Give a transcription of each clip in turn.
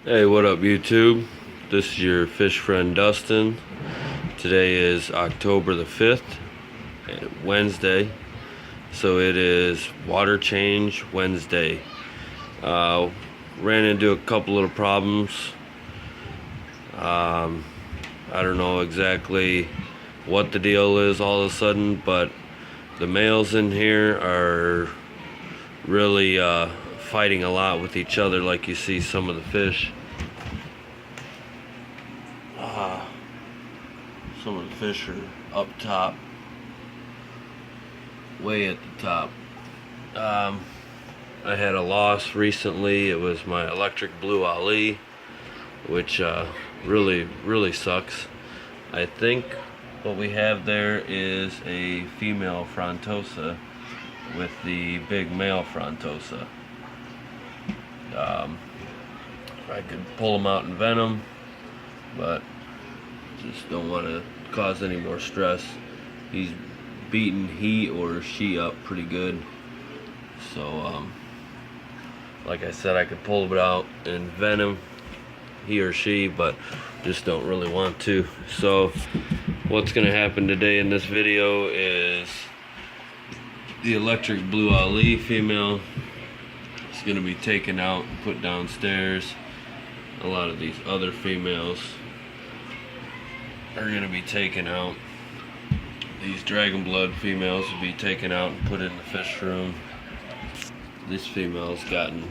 Hey, what up YouTube? This is your fish friend Dustin. Today is October the 5th, Wednesday. So it is water change Wednesday. Ran into a couple little problems. I don't know exactly what the deal is all of a sudden, but the males in here are really fighting a lot with each other, like you see some of the fish. Some of the fish are up top, way at the top. I had a loss recently. It was my electric blue Ali, which really sucks. I think what we have there is a female frontosa with the big male frontosa. I could pull them out and venom, but just don't want to cause any more stress. He's beating he or she up pretty good, so like I said, I could pull it out and venom he or she, but just don't really want to. So what's gonna happen today in this video is the electric blue Ali female is gonna be taken out and put downstairs. A lot of these other females are gonna be taken out. These dragon blood females will be taken out and put in the fish room. This female's gotten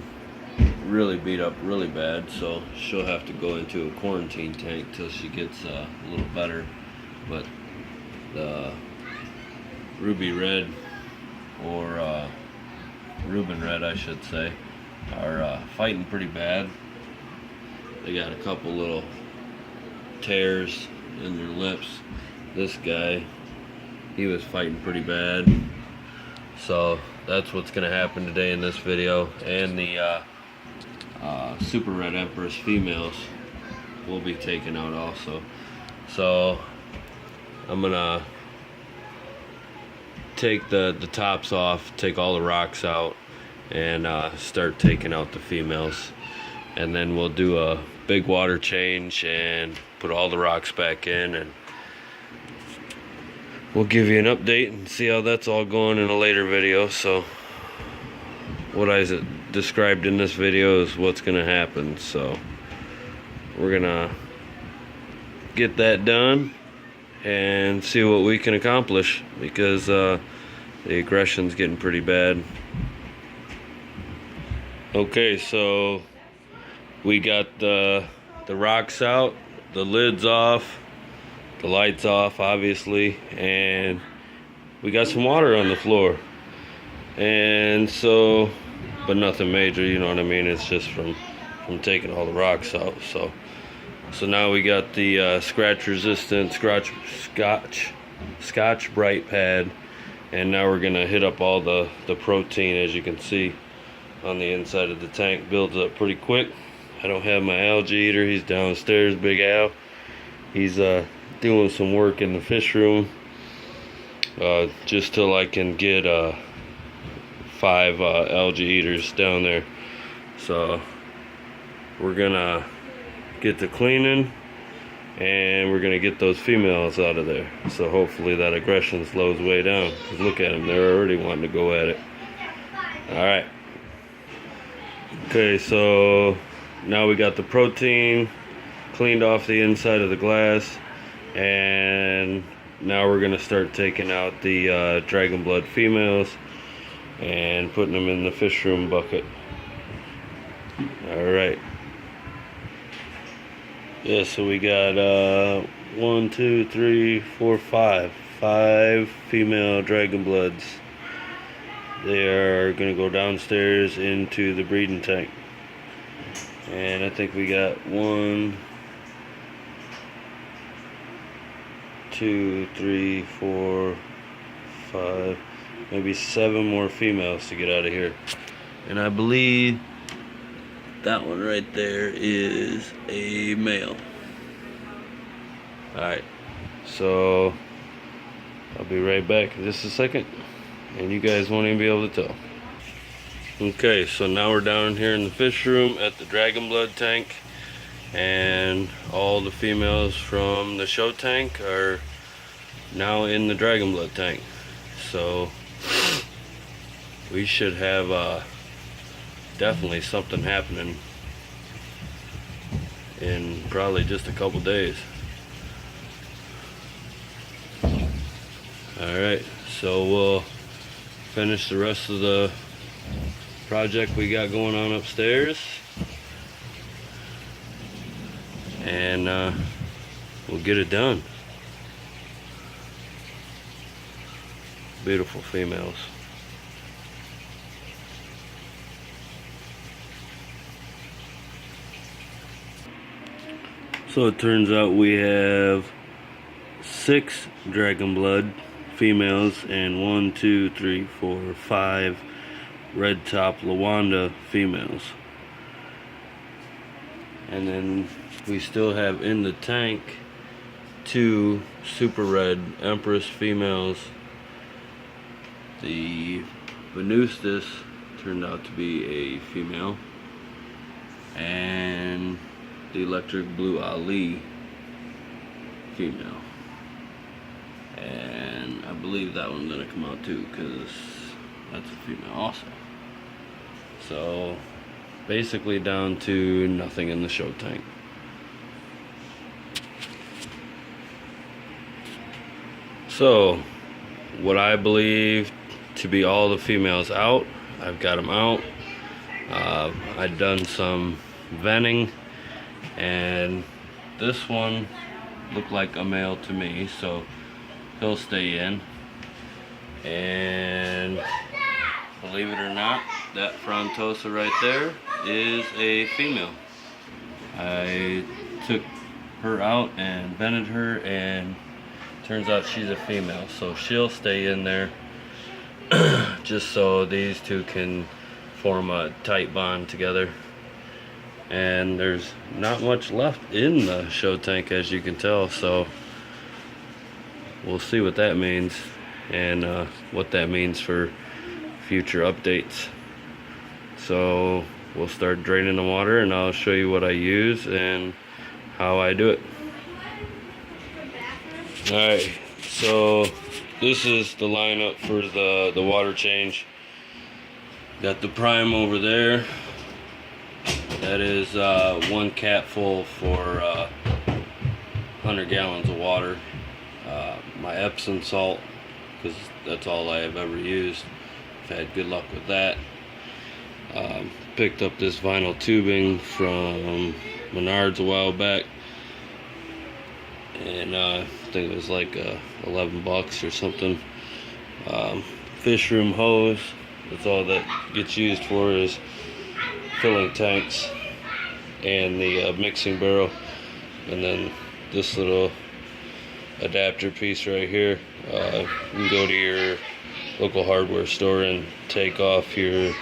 really beat up really bad, so she'll have to go into a quarantine tank till she gets a little better. But the ruby red, or Reuben red I should say, are fighting pretty bad. They got a couple little tears in their lips. This guy, he was fighting pretty bad. So that's what's gonna happen today in this video. And the super red empress females will be taken out also. So I'm gonna take the tops off, take all the rocks out, and start taking out the females. And then we'll do a big water change and put all the rocks back in, and we'll give you an update and see how that's all going in a later video. So what I described in this video is what's gonna happen. So we're gonna get that done and see what we can accomplish, because the aggression's getting pretty bad. Okay, so we got the rocks out, the lids off, the lights off obviously, and we got some water on the floor. And so, but nothing major, you know what I mean, it's just from taking all the rocks out. So now we got the scratch resistant Scotch Brite pad, and now we're gonna hit up all the protein. As you can see on the inside of the tank, builds up pretty quick. I don't have my algae eater, he's downstairs, Big Al. He's doing some work in the fish room, just till I can get 5 algae eaters down there. So we're gonna get to cleaning, and we're gonna get those females out of there. So hopefully that aggression slows way down, because look at them, they're already wanting to go at it. Alright, okay, so now we got the protein cleaned off the inside of the glass, and now we're gonna start taking out the dragon blood females and putting them in the fish room bucket. Alright, yeah, so we got 1, 2, 3, 4, 5 female dragon bloods. They are gonna go downstairs into the breeding tank. And I think we got 1, 2, 3, 4, 5, maybe 7 more females to get out of here. And I believe that one right there is a male. Alright, so I'll be right back in just a second, and you guys won't even be able to tell. Okay, so now we're down here in the fish room at the dragon blood tank, and all the females from the show tank are now in the dragon blood tank. So we should have definitely something happening in probably just a couple days. Alright, so we'll finish the rest of the project we got going on upstairs, and we'll get it done. Beautiful females. So it turns out we have 6 dragon blood females and 1, 2, 3, 4, 5 red top Lawanda females. And then we still have in the tank 2 super red empress females. The Venustus turned out to be a female, and the electric blue Ali female. And I believe that one's gonna come out too, because that's a female also. So basically down to nothing in the show tank. So what I believe to be all the females out, I've got them out. I've done some venting, and this one looked like a male to me, so he'll stay in. And believe it or not, that frontosa right there is a female. I took her out and vented her, and turns out she's a female, so she'll stay in there just so these two can form a tight bond together. And there's not much left in the show tank, as you can tell, so we'll see what that means, and what that means for future updates. So we'll start draining the water, and I'll show you what I use and how I do it. Alright, so this is the lineup for the water change. Got the prime over there. That is 1 cat full for 100 gallons of water. My Epsom salt, because that's all I have ever used. I've had good luck with that. Picked up this vinyl tubing from Menards a while back, and I think it was like 11 bucks or something. Fish room hose, that's all that gets used for, is filling tanks and the mixing barrel. And then this little adapter piece right here, you can go to your local hardware store and take off your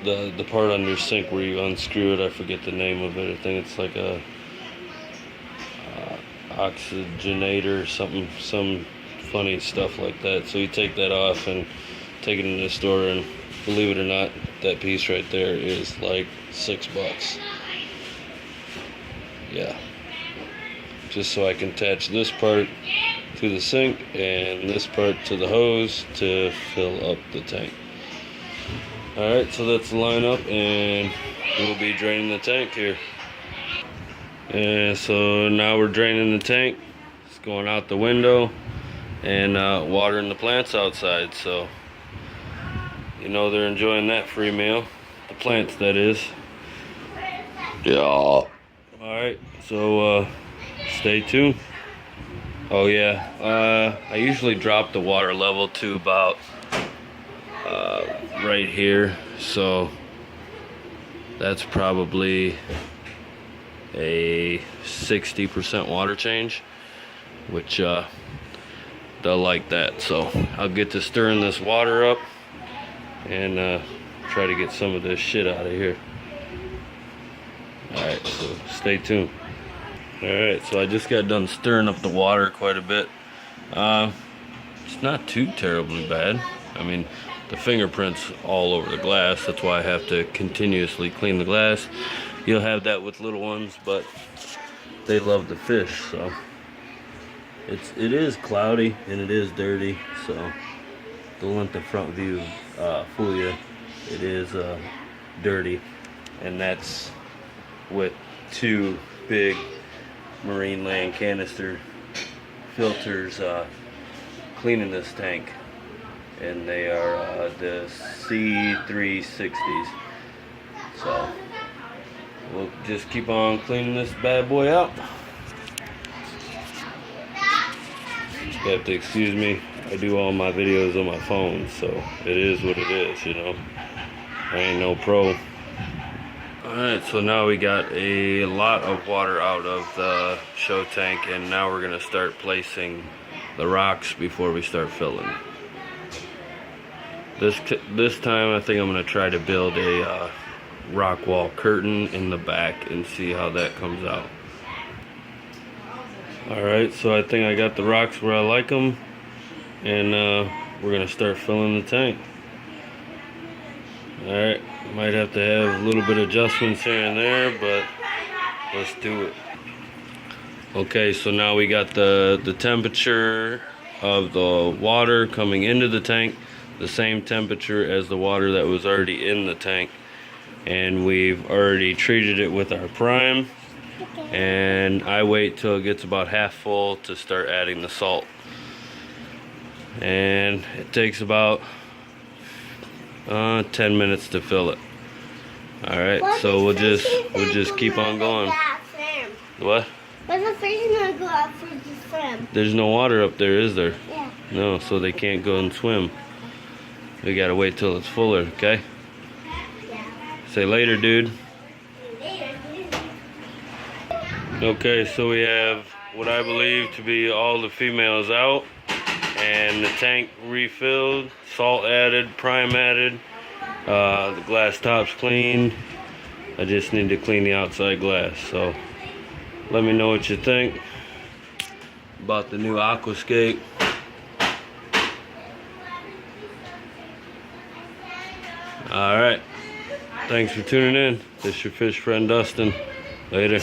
the part on your sink where you unscrew it. I forget the name of it. I think it's like a oxygenator or something, some funny stuff like that. So you take that off and take it in the store, and believe it or not, that piece right there is like $6. Yeah, just so I can attach this part to the sink and this part to the hose to fill up the tank. Alright, so that's the lineup, and we'll be draining the tank here. And so now we're draining the tank. It's going out the window and watering the plants outside. So you know they're enjoying that free meal. The plants, that is. Yeah. Alright, so stay tuned. Oh yeah, I usually drop the water level to about right here, so that's probably a 60% water change, which they'll like that. So I'll get to stirring this water up and try to get some of this shit out of here. Alright, so stay tuned. Alright, so I just got done stirring up the water quite a bit. It's not too terribly bad. I mean, the fingerprints all over the glass. That's why I have to continuously clean the glass. You'll have that with little ones, but they love the fish, so it is cloudy and it is dirty, so don't let the front view fool you. It is dirty, and that's with 2 big marine land canister filters cleaning this tank, and they are the C360s. So we'll just keep on cleaning this bad boy out. You have to excuse me, I do all my videos on my phone, so it is what it is, you know. I ain't no pro. Alright, so now we got a lot of water out of the show tank, and now we're going to start placing the rocks before we start filling. This time I think I'm going to try to build a rock wall curtain in the back and see how that comes out. Alright, so I think I got the rocks where I like them, and we're going to start filling the tank. Alright, might have to have a little bit of adjustments here and there, but let's do it. Okay, so now we got the temperature of the water coming into the tank, the same temperature as the water that was already in the tank. And we've already treated it with our prime. And I wait till it gets about half full to start adding the salt. And it takes about 10 minutes to fill it. Alright, so we'll just keep on going. What? But the fish is gonna go out for the swim. There's no water up there, is there? Yeah. No, so they can't go and swim. We gotta wait till it's fuller, okay? Yeah. Say later, dude. Later. Okay, so we have what I believe to be all the females out, and the tank refilled, salt added, prime added, the glass top's cleaned. I just need to clean the outside glass, so let me know what you think about the new aquascape. Alright, thanks for tuning in. This is your fish friend Dustin. Later.